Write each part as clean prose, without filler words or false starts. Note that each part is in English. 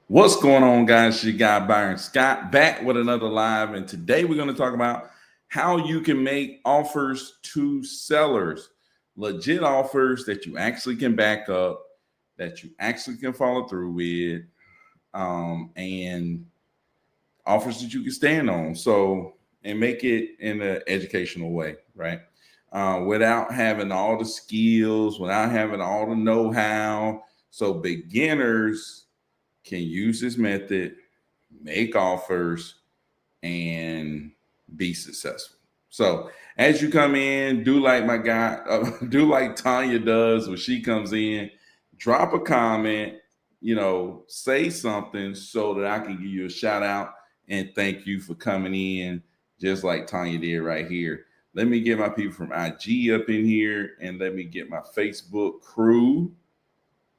What's going on, guys? It's your guy Byron Scott back with another live, and today we're going to talk about how you can make offers to sellers, legit offers that you actually can back up, that you actually can follow through with, and offers that you can stand on. So, and make it in an educational way, right? Without having all the skills, without having all the know-how. So beginners can use this method, make offers, and be successful. So as you come in, do like my guy, do like Tanya does when she comes in, drop a comment, say something so that I can give you a shout out and thank you for coming in, just like Tanya did right here. Let me get my people from IG up in here, and let me get my Facebook crew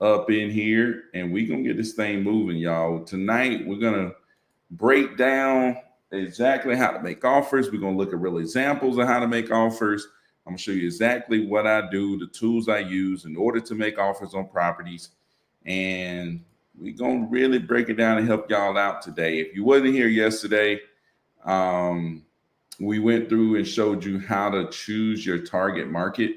up in here, and we're gonna get this thing moving, y'all. Tonight we're gonna break down exactly how to make offers. We're gonna look at real examples of how to make offers. I'm gonna show you exactly what I do, the tools I use in order to make offers on properties, and we're gonna really break it down and help y'all out today. If you wasn't here yesterday, we went through and showed you how to choose your target market,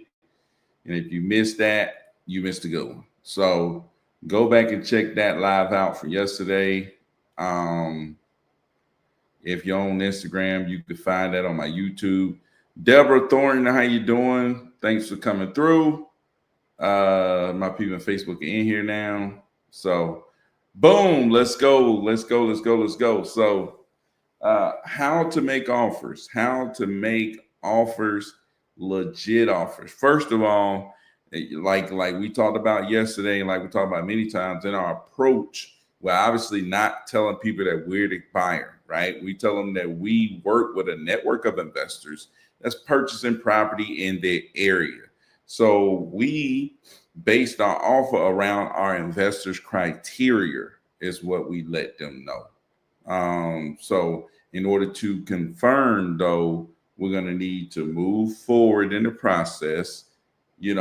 and if you missed that, you missed a good one. So go back and check that live out for yesterday. If you're on Instagram, you can find that on my YouTube. Deborah Thornton, how you doing? Thanks for coming through. My people on Facebook are in here now. So boom, let's go. Let's go. Let's go. Let's go. So how to make offers, legit offers. First of all, like we talked about yesterday, and like we talked about many times in our approach, we're obviously not telling people that we're the buyer, right? We tell them that we work with a network of investors that's purchasing property in their area. So we based our offer around our investors' criteria is what we let them know. So in order to confirm, though, we're going to need to move forward in the process, get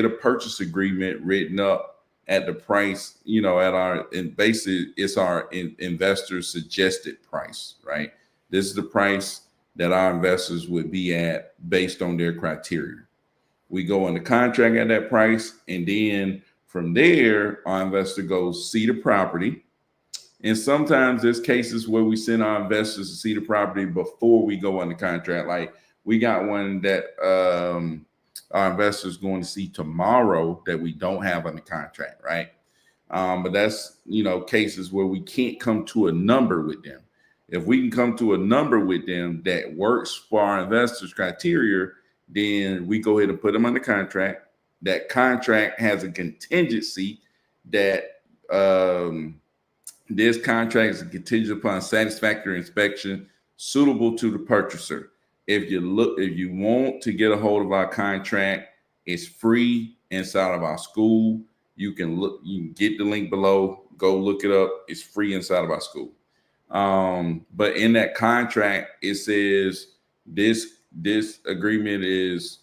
a purchase agreement written up at the price, at our, and basically it's our investors suggested price, right? This is the price that our investors would be at based on their criteria. We go into contract at that price, and then from there, our investor goes see the property. And sometimes there's cases where we send our investors to see the property before we go under contract. Like we got one that our investors going to see tomorrow that we don't have under contract, right? But that's, cases where we can't come to a number with them. If we can come to a number with them that works for our investors' criteria, then we go ahead and put them under contract. That contract has a contingency that this contract is contingent upon satisfactory inspection suitable to the purchaser. If you want to get a hold of our contract, it's free inside of our school. You can get the link below, go look it up. It's free inside of our school. But in that contract, it says this agreement is,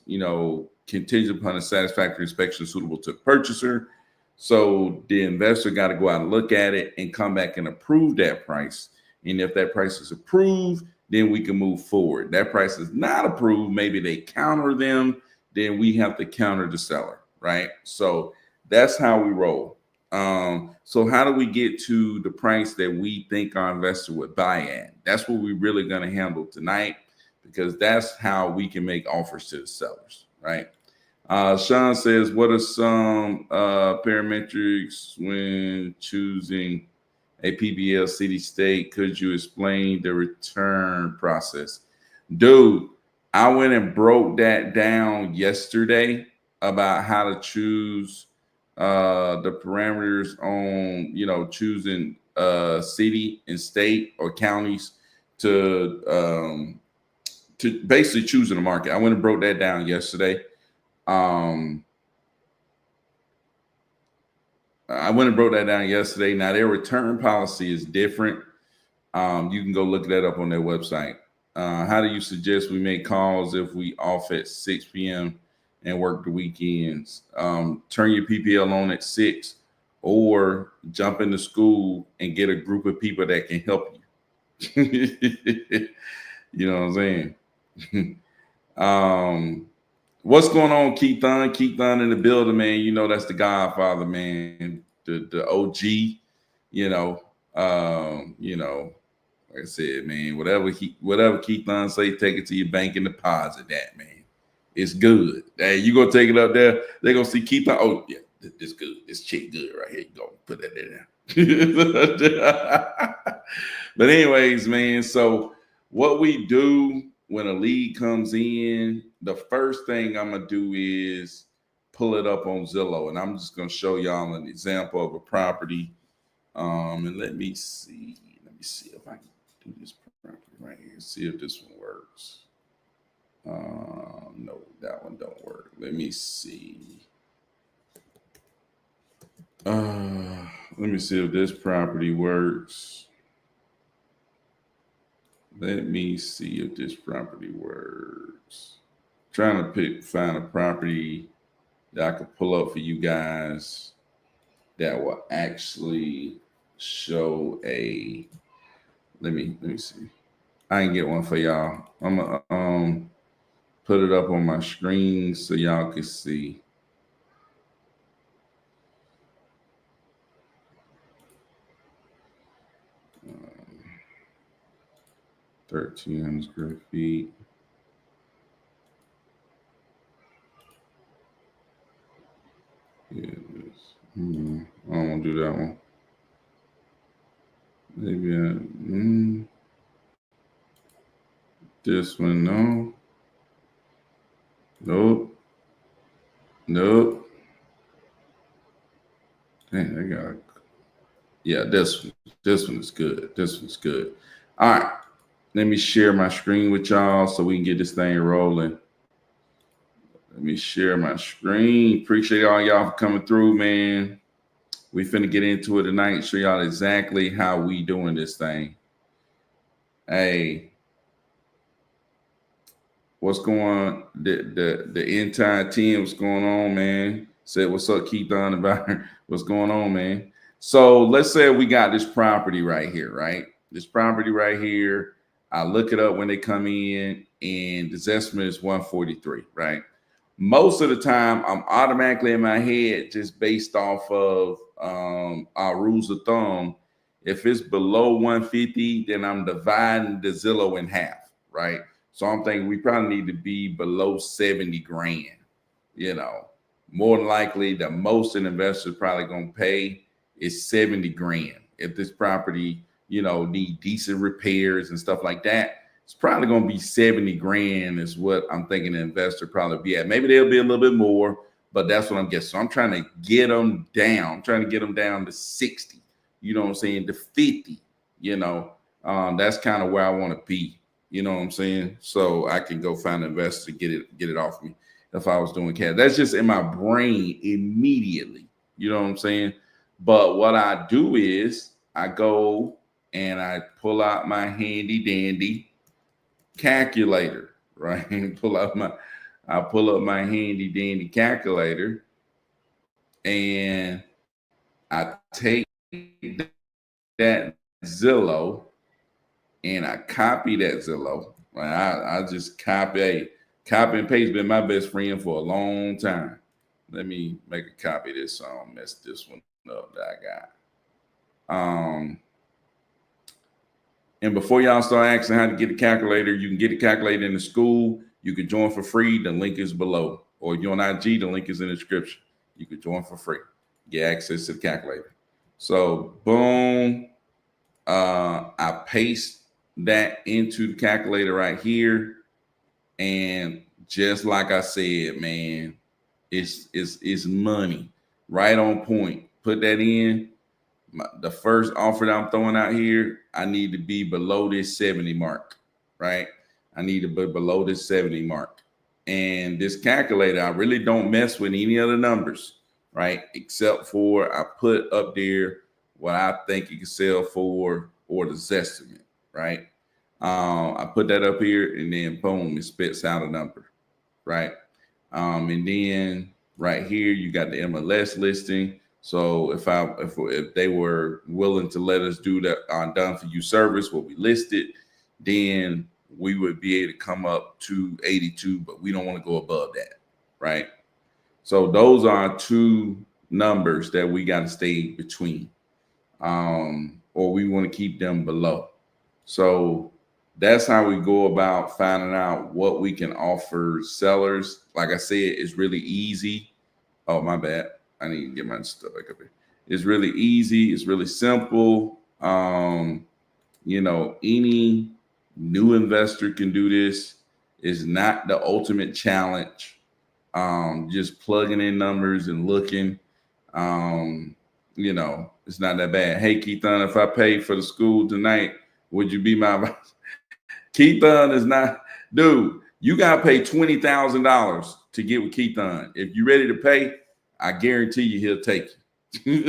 contingent upon a satisfactory inspection suitable to the purchaser. So the investor got to go out and look at it and come back and approve that price. And if that price is approved, then we can move forward. That price is not approved, maybe they counter them, then we have to counter the seller, right? So that's how we roll. So how do we get to the price that we think our investor would buy at? That's what we're really going to handle tonight, because that's how we can make offers to the sellers, right? Sean says, what are some parametrics when choosing a PBL city state? Could you explain the return process? Dude, I went and broke that down yesterday about how to choose the parameters on, choosing city and state or counties to basically choosing a market. I went and broke that down yesterday. I went and broke that down yesterday. Now their return policy is different. You can go look that up on their website. How do you suggest we make calls if we off at 6 p.m. and work the weekends? Turn your PPL on at 6 or jump into school and get a group of people that can help you. You know what I'm saying? What's going on, Keith Thun? Keith Thun in the building, man. You know that's the Godfather, man. The OG. You know, like I said, man. Whatever Keith Thun say, take it to your bank and deposit that, man. It's good. Hey, you gonna take it up there? They gonna see Keith Thun. Oh yeah, this good. This chick good right here. You go put that there. But anyways, man. So what we do when a lead comes in, the first thing I'm gonna do is pull it up on Zillow, and I'm just gonna show y'all an example of a property. And let me see if I can do this property right here. See if this one works. No, that one don't work. Let me see. Let me see if this property works. Let me see if this property works. Trying to find a property that I could pull up for you guys that will actually show a. Let me see. I can get one for y'all. I'm gonna put it up on my screen so y'all can see. 1,300 square feet. Yeah, I don't want to do that one. Maybe this one, no. Nope. Dang, I got. Yeah, this one is good. This one's good. All right. Let me share my screen with y'all so we can get this thing rolling. Let me share my screen. Appreciate all y'all for coming through, man. We finna get into it tonight. Show y'all exactly how we doing this thing. Hey, what's going on? The entire team, what's going on, man? Said, what's up, Keith on about what's going on, man? So let's say we got this property right here, right? This property right here. I look it up when they come in, and the estimate is 143, right? Most of the time, I'm automatically in my head just based off of our rules of thumb. If it's below 150, then I'm dividing the Zillow in half, right? So I'm thinking we probably need to be below 70 grand. You know, more than likely, the most an investor probably gonna pay is 70 grand. If this property, need decent repairs and stuff like that, it's probably going to be 70 grand is what I'm thinking the investor probably be at. Maybe they'll be a little bit more, but that's what I'm guessing. So I'm trying to get them down. I'm trying to get them down to 60, you know what I'm saying, to 50, that's kind of where I want to be, you know what I'm saying? So I can go find an investor to get it off me if I was doing cash. That's just in my brain immediately, you know what I'm saying? But what I do is I go and I pull out my handy dandy calculator, right? I pull up my handy dandy calculator, and I take that Zillow and I copy that Zillow. Right? I just copy and paste. Been my best friend for a long time. Let me make a copy of this so I don't mess this one up that I got. And before y'all start asking how to get a calculator, you can get a calculator in the school. You can join for free. The link is below. Or if you're on IG, the link is in the description. You can join for free. Get access to the calculator. So boom. I paste that into the calculator right here. And just like I said, man, it's money. Right on point. Put that in. The first offer that I'm throwing out here, I need to be below this 70 mark, right? I need to be below this 70 mark. And this calculator, I really don't mess with any other numbers, right? Except for I put up there what I think it can sell for or the estimate, right? I put that up here and then boom, it spits out a number, right? And then right here, you got the MLS listing. So if they were willing to let us do that done for you service, what we listed, then we would be able to come up to 82, but we don't want to go above that, right? So those are two numbers that we got to stay between, or we want to keep them below. So that's how we go about finding out what we can offer sellers. Like I said, it's really easy. Oh, my bad. I need to get my stuff back up here. It's really easy. It's really simple. Any new investor can do this. It's not the ultimate challenge. Just plugging in numbers and looking. It's not that bad. Hey, Keithon, if I pay for the school tonight, would you be my Keithon is not, dude, you gotta pay $20,000 to get with Keithon. If you're ready to pay, I guarantee you he'll take you.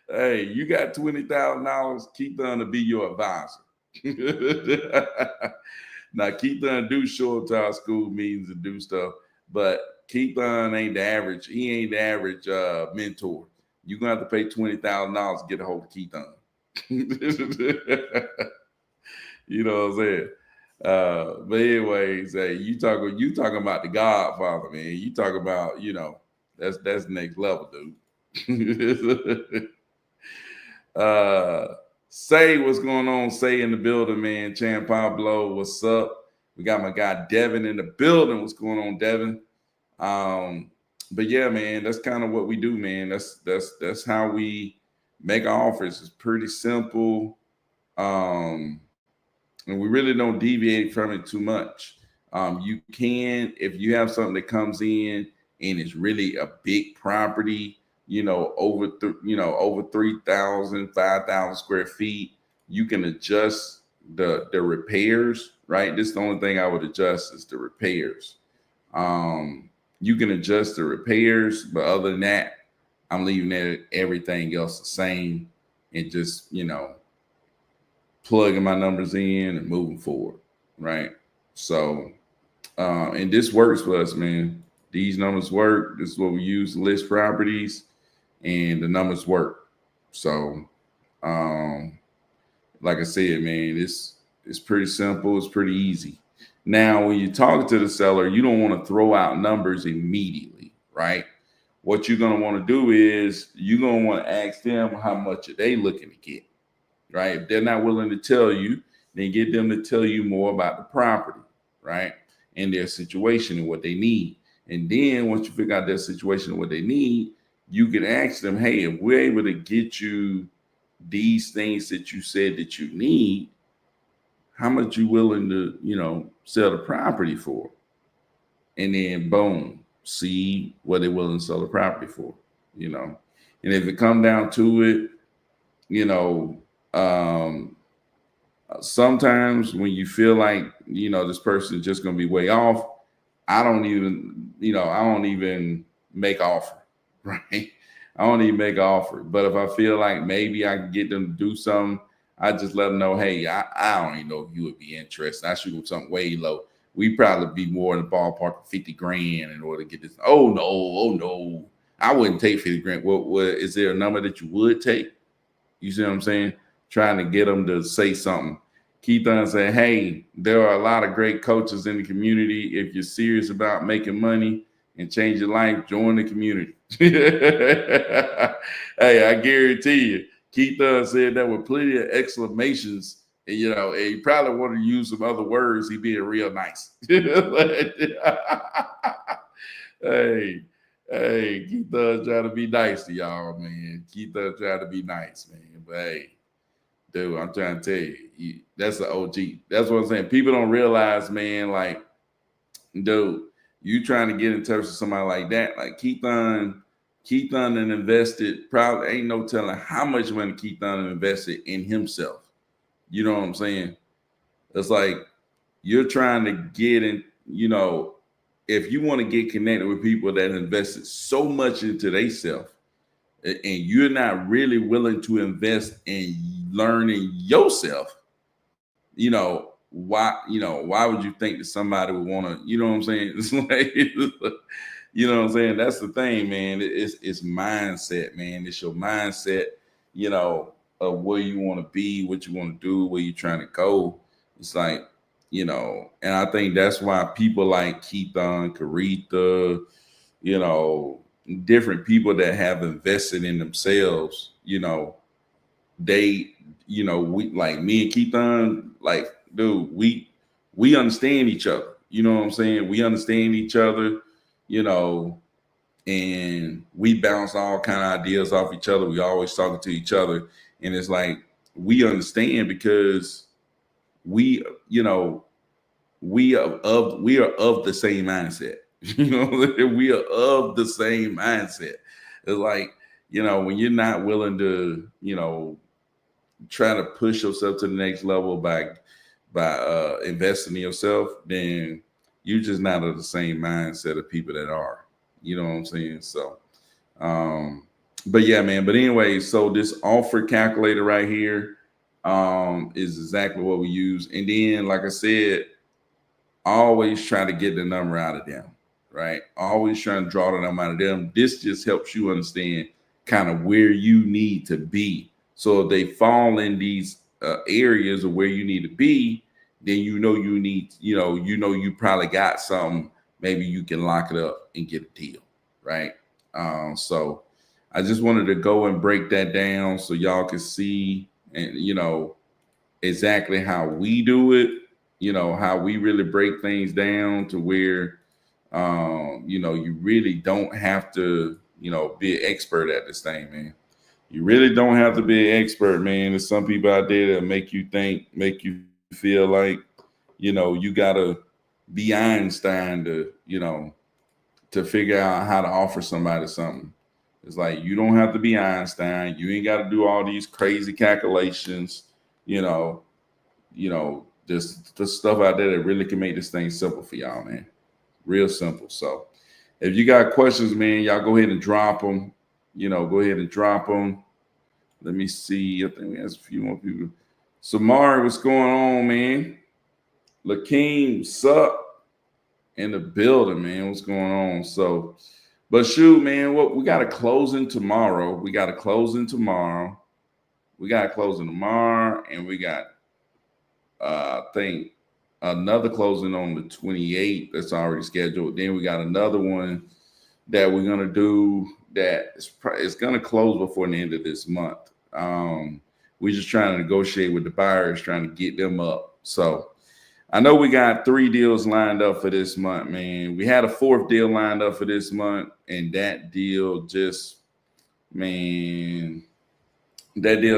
Hey, you got $20,000, Keithon to be your advisor. Now, Keithon do show up to our school meetings and do stuff, but Keithon ain't the average. He ain't the average mentor. You're gonna have to pay $20,000 to get a hold of Keithon. You know what I'm saying? But anyways, hey, you talking about the Godfather, man. You talk about, that's next level, dude. Say what's going on. Say in the building, man. Chan Pablo, what's up? We got my guy Devin in the building. What's going on, Devin? But yeah, man, that's kind of what we do, man. That's how we make our offers. It's pretty simple. And we really don't deviate from it too much. You can, if you have something that comes in and it's really a big property, over 3,000, 5,000 square feet, you can adjust the repairs, right? This is the only thing I would adjust is the repairs. You can adjust the repairs, but other than that, I'm leaving everything else the same and just, plugging my numbers in and moving forward, right? So, and this works for us, man. These numbers work. This is what we use to list properties, and the numbers work. So, like I said, man, it's pretty simple. It's pretty easy. Now, when you're talking to the seller, you don't want to throw out numbers immediately, right? What you're going to want to do is you're going to want to ask them how much are they looking to get, right? If they're not willing to tell you, then get them to tell you more about the property, right? And their situation and what they need. And then once you figure out their situation and what they need, you can ask them, hey, if we're able to get you these things that you said that you need, how much you willing to, sell the property for? And then boom, see what they're willing to sell the property for, And if it come down to it, sometimes when you feel like, this person is just going to be way off, I don't even make offer, right? I don't even make offer. But if I feel like maybe I can get them to do something, I just let them know, hey, I don't even know if you would be interested. I shoot them something way low. We probably be more in the ballpark of 50 grand in order to get this. Oh no. I wouldn't take 50 grand. What is there a number that you would take? You see what I'm saying? Trying to get them to say something. Keithon said, hey, there are a lot of great coaches in the community. If you're serious about making money and change your life, join the community. Hey, I guarantee you, Keithon said that with plenty of exclamations. And, and he probably wanted to use some other words. He being real nice. Hey, Keithon trying to be nice to y'all, man. Keithon trying to be nice, man. But hey, dude, I'm trying to tell you, that's an OG. That's what I'm saying. People don't realize, man, like, dude, you trying to get in touch with somebody like that, like Keithon and invested, probably ain't no telling how much money Keithon invested in himself. You know what I'm saying? It's like you're trying to get in, if you want to get connected with people that invested so much into themselves, and you're not really willing to invest in learning yourself, why would you think that somebody would want to, you know what I'm saying? It's like, You know what I'm saying? That's the thing, man. It's mindset, man. It's your mindset, of where you want to be, what you want to do, where you're trying to go. It's like, and I think that's why people like Keithon, Caretha, you know, different people that have invested in themselves, they, we like me and Keithon, like, dude, we understand each other. You know what I'm saying? We understand each other, you know, and we bounce all kind of ideas off each other. We always talking to each other, and it's like we understand because we, we are of the same mindset. We are of the same mindset. It's like, when you're not willing to, try to push yourself to the next level by investing in yourself, then you're just not of the same mindset of people that are. You know what I'm saying? So, but yeah, man. But anyway, so this offer calculator right here is exactly what we use. And then, like I said, always try to get the number out of them, right? Always trying to draw the number out of them. This just helps you understand kind of where you need to be. So if they fall in these areas of where you need to be, then you probably got something. Maybe you can lock it up and get a deal, right? So I just wanted to go and break that down so y'all can see and exactly how we do it, how we really break things down to where you really don't have to, be an expert at this thing, man. You really don't have to be an expert, man. There's some people out there that make you feel like, you gotta be Einstein to figure out how to offer somebody something. It's like you don't have to be Einstein. You ain't got to do all these crazy calculations. There's stuff out there that really can make this thing simple for y'all, man. Real simple. So if you got questions, man, y'all go ahead and drop them. Go ahead and drop them. Let me see. I think we have a few more people. Samari, what's going on, man? Lakeem, what's up? In the building, man. What's going on? So, but shoot, man, we got a closing tomorrow. We got a closing tomorrow, and we got I think another closing on the 28th that's already scheduled. Then we got another one that we're gonna do that is gonna close before the end of this month. We're just trying to negotiate with the buyers, trying to get them up. So I know we got 3 deals lined up for this month, man. We had a 4th deal lined up for this month, and that deal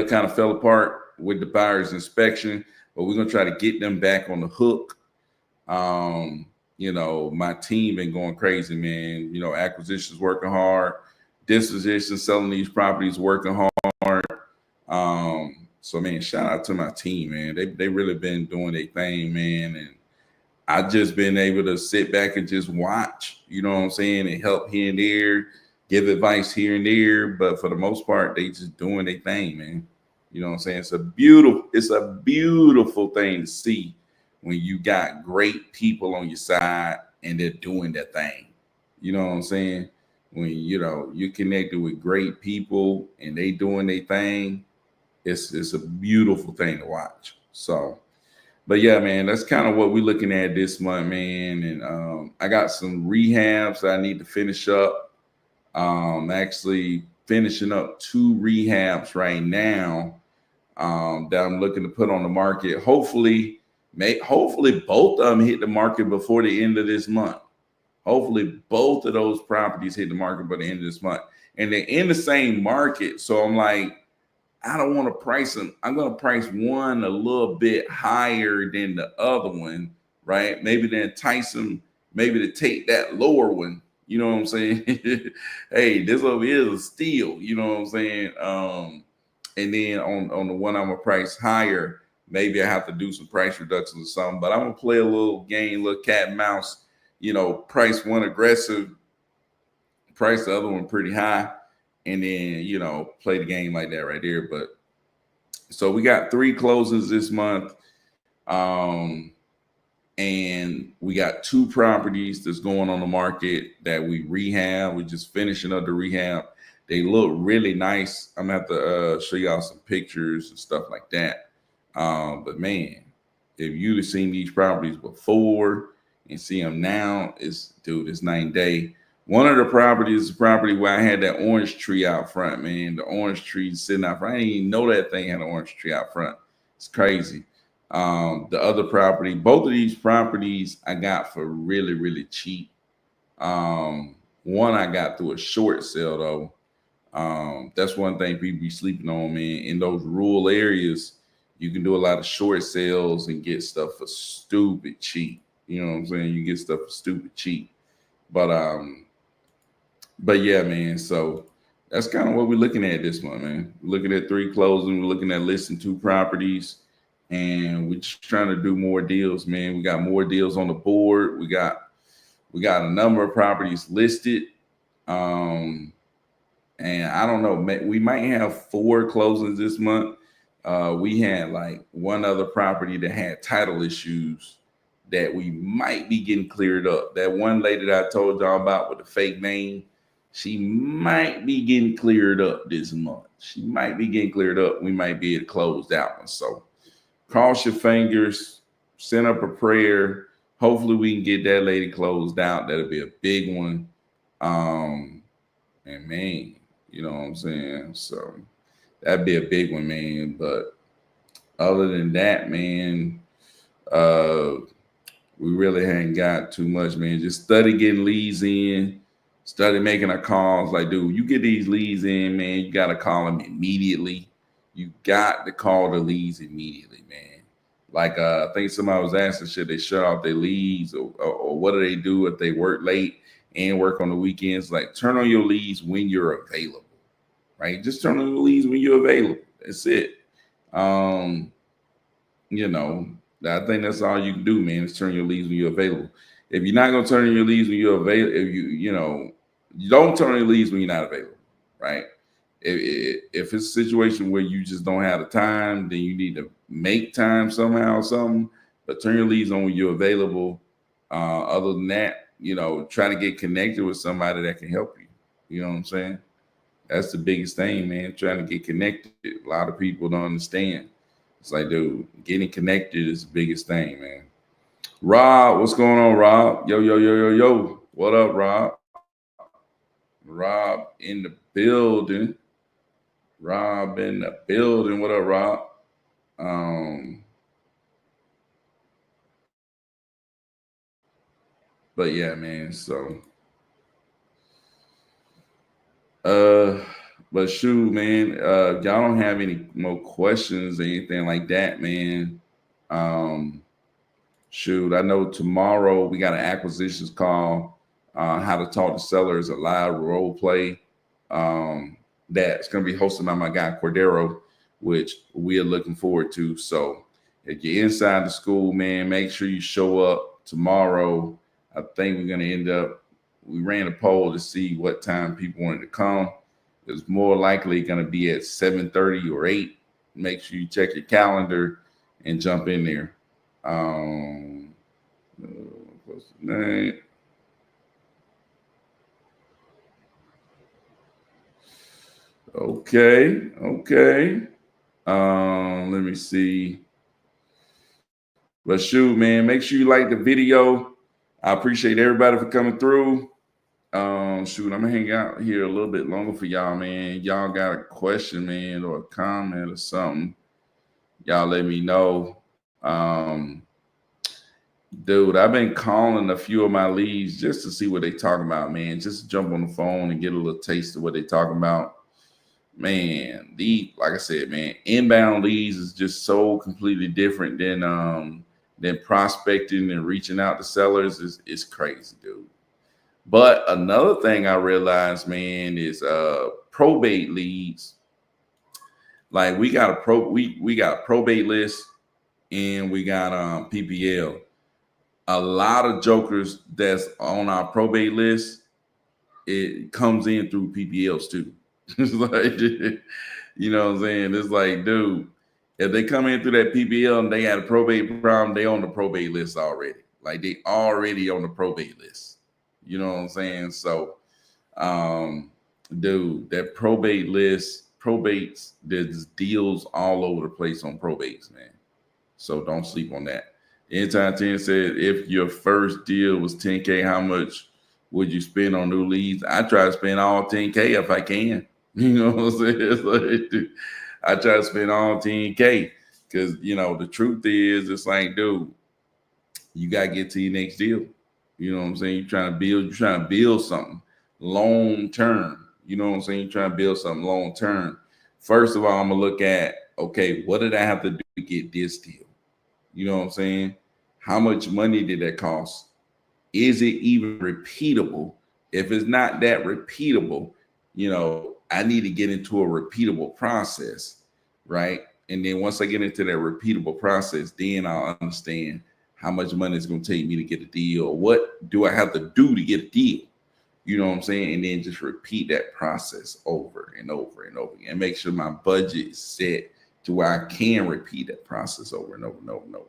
kind of fell apart with the buyer's inspection, but we're going to try to get them back on the hook. My team been going crazy, man. Acquisitions working hard, disposition, selling these properties working hard. So man, shout out to my team, man. They really been doing their thing, man. And I just been able to sit back and just watch, you know what I'm saying, and help here and there, give advice here and there. But for the most part, they just doing their thing, man. You know what I'm saying? It's a beautiful thing to see when you got great people on your side and they're doing their thing. You know what I'm saying? When you're connected with great people and they doing their thing, it's a beautiful thing to watch. So, but yeah, man, that's kind of what we're looking at this month, man. And I got some rehabs that I need to finish up. Actually finishing up 2 rehabs right now that I'm looking to put on the market. Hopefully both of them hit the market before the end of this month. Hopefully both of those properties hit the market by the end of this month. And they're in the same market. So I'm like, I don't want to price them. I'm going to price one a little bit higher than the other one, right? Maybe to entice them, maybe to take that lower one. You know what I'm saying? Hey, this over here is a steal. You know what I'm saying? And then on the one I'm going to price higher, maybe I have to do some price reductions or something. But I'm going to play a little game, little cat and mouse, price one aggressive, price the other one pretty high. And then, play the game like that right there. But so we got 3 closings this month. and we got 2 properties that's going on the market that we rehab. We're just finishing up the rehab. They look really nice. I'm gonna have to show y'all some pictures and stuff like that. But man, if you'd have seen these properties before and see them now, it's night and day. One of the properties is a property where I had that orange tree out front, man. The orange tree sitting out front. I didn't even know that thing had an orange tree out front. It's crazy. The other property, both of these properties I got for really, really cheap. One I got through a short sale though. That's one thing people be sleeping on, man. In those rural areas, you can do a lot of short sales and get stuff for stupid cheap. You know what I'm saying? You get stuff for stupid cheap. But yeah, man. So that's kind of what we're looking at this month, man. We're looking at 3 closing. We're looking at listing 2 properties, and we're just trying to do more deals, man. We got more deals on the board. We got a number of properties listed. And I don't know, we might have 4 closings this month. We had like one other property that had title issues that we might be getting cleared up. That one lady that I told y'all about with the fake name, she might be getting cleared up this month. She might be getting cleared up. We might be able to close that one. So cross your fingers, send up a prayer. Hopefully we can get that lady closed out. That'll be a big one. And man, you know what I'm saying? So that'd be a big one, man. But other than that, man, we really haven't got too much, man. Just study getting leads in, study making our calls. Like, dude, you get these leads in, man, you got to call them immediately. You got to call the leads immediately, man. Like, I think somebody was asking, should they shut off their leads or what do they do if they work late and work on the weekends? Like, turn on your leads when you're available, right? Just turn on your leads when you're available. That's it. You know, I think that's all you can do, man, is turn your leads when you're available. If you're not going to turn on your leads when you're available, if you don't turn on your leads when you're not available, right? If it's a situation where you just don't have the time, then you need to make time somehow or something, but turn your leads on when you're available. Other than that, try to get connected with somebody that can help you. You know what I'm saying? That's the biggest thing, man, trying to get connected. A lot of people don't understand. It's like, dude, getting connected is the biggest thing, man. Rob, what's going on, Rob? Yo, yo, yo, yo, yo. What up, Rob? Rob in the building. Rob in the building. What up, Rob? But yeah, man. So, but shoot, man. Y'all don't have any more questions or anything like that, man. Shoot, I know tomorrow we got an acquisitions call. How to talk to sellers, a live role play. That's going to be hosted by my guy Cordero, which we are looking forward to. So if you're inside the school, man, make sure you show up tomorrow. I think we're going to we ran a poll to see what time people wanted to come. It's more likely going to be at 7:30 or 8. Make sure you check your calendar and jump in there. What's the name? Okay. Let me see. But shoot, man, make sure you like the video. I appreciate everybody for coming through. Shoot, I'm gonna hang out here a little bit longer for y'all, man. Y'all got a question, man, or a comment or something, y'all let me know. Dude, I've been calling a few of my leads just to see what they talking about, man. Just jump on the phone and get a little taste of what they talking about. Man, like I said, man, inbound leads is just so completely different than prospecting and reaching out to sellers. It's crazy, dude. But another thing I realized, man, is probate leads. Like we got a probate list and we got PPL. A lot of jokers that's on our probate list, it comes in through PPLs too. It's like, you know what I'm saying? It's like, dude, if they come in through that PPL and they had a probate problem, they on the probate list already. Like they already on the probate list. You know what I'm saying? So, dude, that probate list, probates, there's deals all over the place on probates, man. So don't sleep on that. Anytime 10 said if your first deal was 10K, how much would you spend on new leads? I try to spend all 10K if I can. You know what I'm saying? It's like, dude, I try to spend all 10K because the truth is it's like, dude, you gotta get to your next deal. You know what I'm saying? You're trying to build something long term. You know what I'm saying? You're trying to build something long term. First of all, I'm gonna look at, okay, what did I have to do to get this deal? You know what I'm saying? How much money did that cost? Is it even repeatable? If it's not that repeatable, I need to get into a repeatable process, right? And then once I get into that repeatable process, then I'll understand how much money it's going to take me to get a deal. What do I have to do to get a deal? You know what I'm saying? And then just repeat that process over and over and over again. Make sure my budget is set to where I can repeat that process over and over and over and over.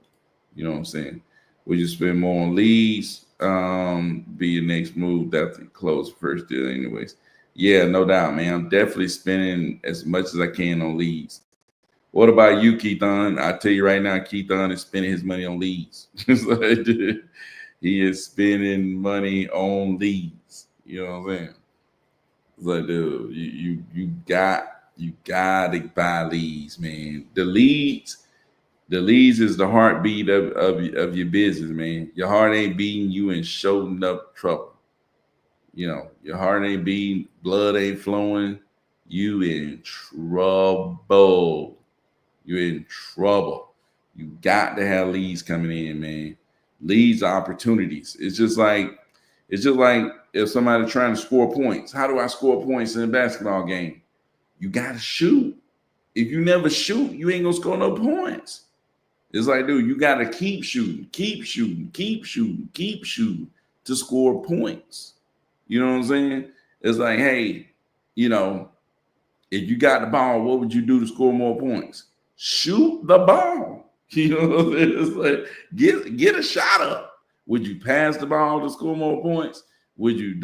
You know what I'm saying? Would you spend more on leads? Be your next move after you close the first deal anyways. Yeah, no doubt, man. I'm definitely spending as much as I can on leads. What about you, Keithon? I tell you right now, Keithon is spending his money on leads. He is spending money on leads. You know what I'm saying? It's like, dude, you gotta buy leads, man. The leads is the heartbeat of your business, man. Your heart ain't beating, you in showing up trouble. Your heart ain't beating, blood ain't flowing, you in trouble. You're in trouble. You got to have leads coming in, man. Leads are opportunities. It's just like if somebody trying to score points. How do I score points in a basketball game? You gotta shoot. If you never shoot, you ain't gonna score no points. It's like, dude, you gotta keep shooting to score points. You know what I'm saying? It's like, hey, if you got the ball, what would you do to score more points? Shoot the ball. You know what I'm saying? It's like, get a shot up. Would you pass the ball to score more points? Would you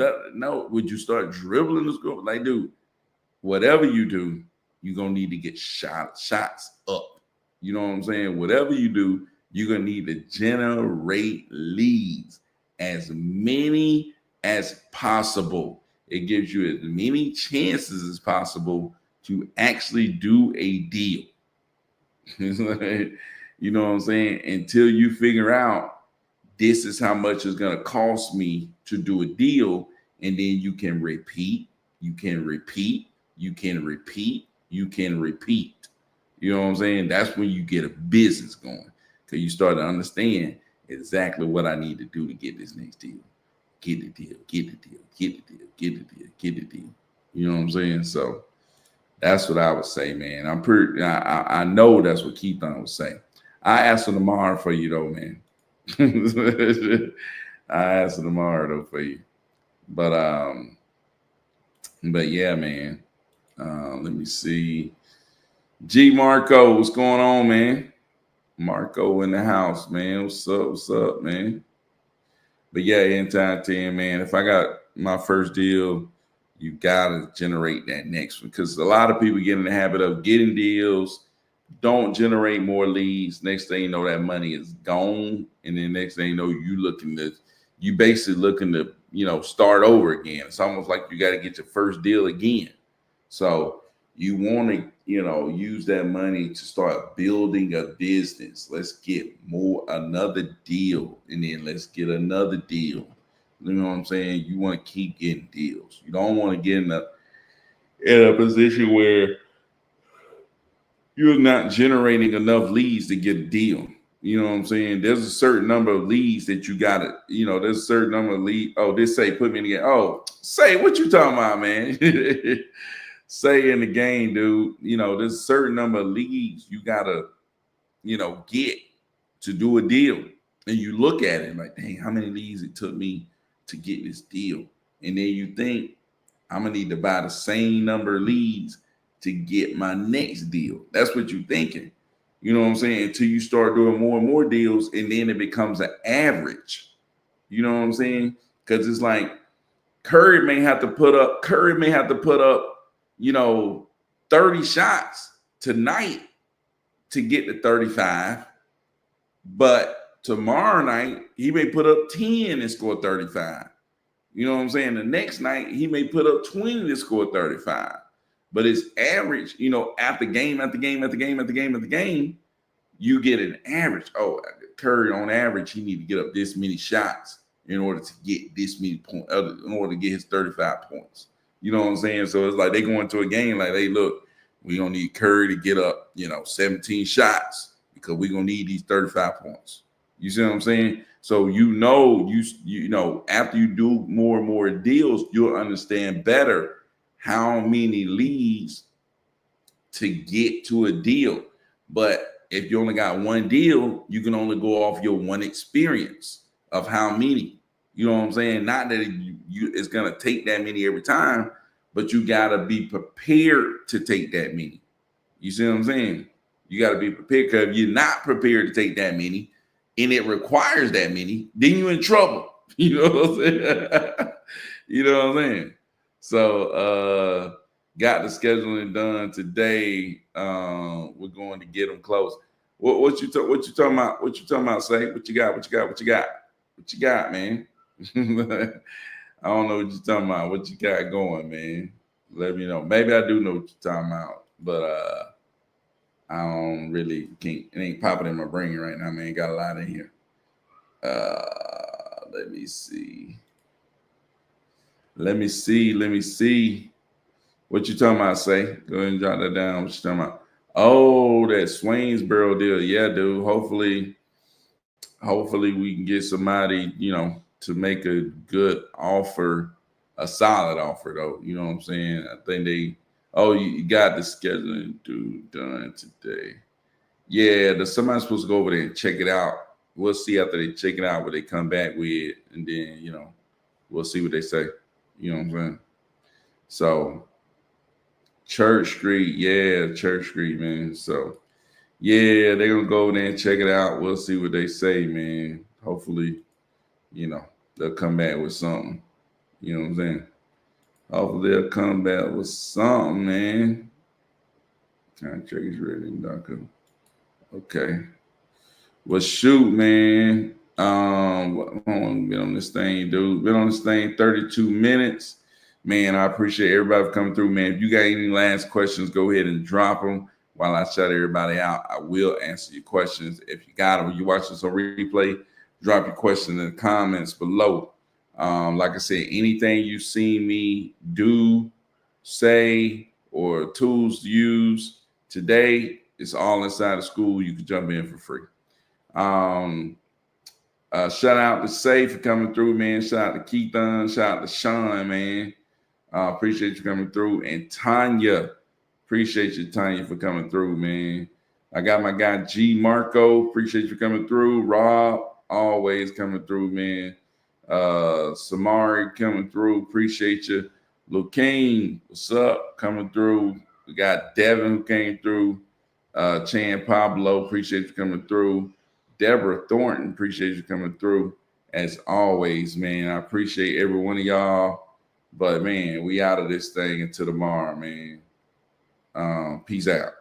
Would you start dribbling to score? Like, dude, whatever you do, you're gonna need to get shots up. You know what I'm saying? Whatever you do, you're gonna need to generate leads, as many as possible. It gives you as many chances as possible to actually do a deal. You know what I'm saying? Until you figure out this is how much it's going to cost me to do a deal. And then you can repeat, you can repeat. You know what I'm saying? That's when you get a business going, because you start to understand exactly what I need to do to get this next deal. Get the deal. You know what I'm saying? So that's what I would say, man. I know that's what Keithon would say. I ask for tomorrow for you though, man. I ask for tomorrow though for you. But yeah, man. Let me see. G Marco, what's going on, man? Marco in the house, man. What's up, man? But yeah, Anytime 10, man. If I got my first deal, you gotta generate that next one, because a lot of people get in the habit of getting deals, don't generate more leads. Next thing you know, that money is gone, and then next thing you know, you basically looking to start over again. It's almost like you got to get your first deal again. So you want to use that money to start building a business. Let's get another deal, and then let's get another deal. You know what I'm saying? You want to keep getting deals. You don't want to get in a position where you're not generating enough leads to get a deal. You know what I'm saying? There's a certain number of leads that you got to, there's a certain number of leads. Oh, this say put me in the game. Oh, say what you talking about, man? Say in the game, dude. There's a certain number of leads you got to, get to do a deal. And you look at it like, dang, how many leads it took me to get this deal? And then you think, I'm going to need to buy the same number of leads to get my next deal. That's what you're thinking. You know what I'm saying? Until you start doing more and more deals, and then it becomes an average. You know what I'm saying? Because it's like Curry may have to put up, you know, 30 shots tonight to get to 35. But tomorrow night, he may put up 10 and score 35. You know what I'm saying? The next night, he may put up 20 to score 35. But it's average, you know, after game, you get an average. Oh, Curry on average, he need to get up this many shots in order to get this many points, in order to get his 35 points. You know what I'm saying? So it's like they go into a game like, hey, look, we don't need Curry to get up, you know, 17 shots because we're gonna need these 35 points. You see what I'm saying? So you know, after you do more and more deals, you'll understand better how many leads to get to a deal. But if you only got one deal, you can only go off your one experience of how many. You know what I'm saying? Not that it's gonna take that many every time, but you gotta be prepared to take that many. You see what I'm saying? You gotta be prepared, because if you're not prepared to take that many, and it requires that many, then you're in trouble. You know what I'm saying? You know what I'm saying? So got the scheduling done today. We're going to get them close. What you talking about? What you talking about, Say? What you got? What you got, man? I don't know what you're talking about. What you got going, man? Let me know. Maybe I do know what you're talking about, but I don't really can't. It ain't popping in my brain right now, man. Got a lot in here. Let me see. Let me see. What you talking about, Say? Go ahead and jot that down. What you talking about? Oh, that Swainsboro deal. Yeah, dude. Hopefully we can get somebody, you know, to make a good offer, a solid offer, though. You know what I'm saying? I think you got the scheduling done today. Yeah, somebody's supposed to go over there and check it out. We'll see after they check it out what they come back with, and then, you know, we'll see what they say. You know what I'm saying? So Church Street, man. So yeah, they're gonna go over there and check it out. We'll see what they say, man. Hopefully, you know, they'll come back with something. You know what I'm saying? Hopefully they'll come back with something, man. Contract is ready, Doctor. Okay. Well, shoot, man. Been on this thing, dude. Been on this thing 32 minutes. Man, I appreciate everybody for coming through, man. If you got any last questions, go ahead and drop them while I shout everybody out. I will answer your questions. If you got them, you watch this on replay, drop your question in the comments below. Like I said, anything you see me do, say, or tools to use today, it's all inside of school. You can jump in for free. Shout out to Say for coming through, man. Shout out to Keithon. Shout out to Sean, man. Appreciate you coming through. And Tanya, appreciate you, Tanya, for coming through, man. I got my guy G Marco. Appreciate you coming through. Rob, always coming through, man. Samari coming through. Appreciate you. Lucane, what's up? Coming through. We got Devin who came through. Chan Pablo, appreciate you coming through. Deborah Thornton, appreciate you coming through. As always, man, I appreciate every one of y'all. But, man, we out of this thing until tomorrow, man. Peace out.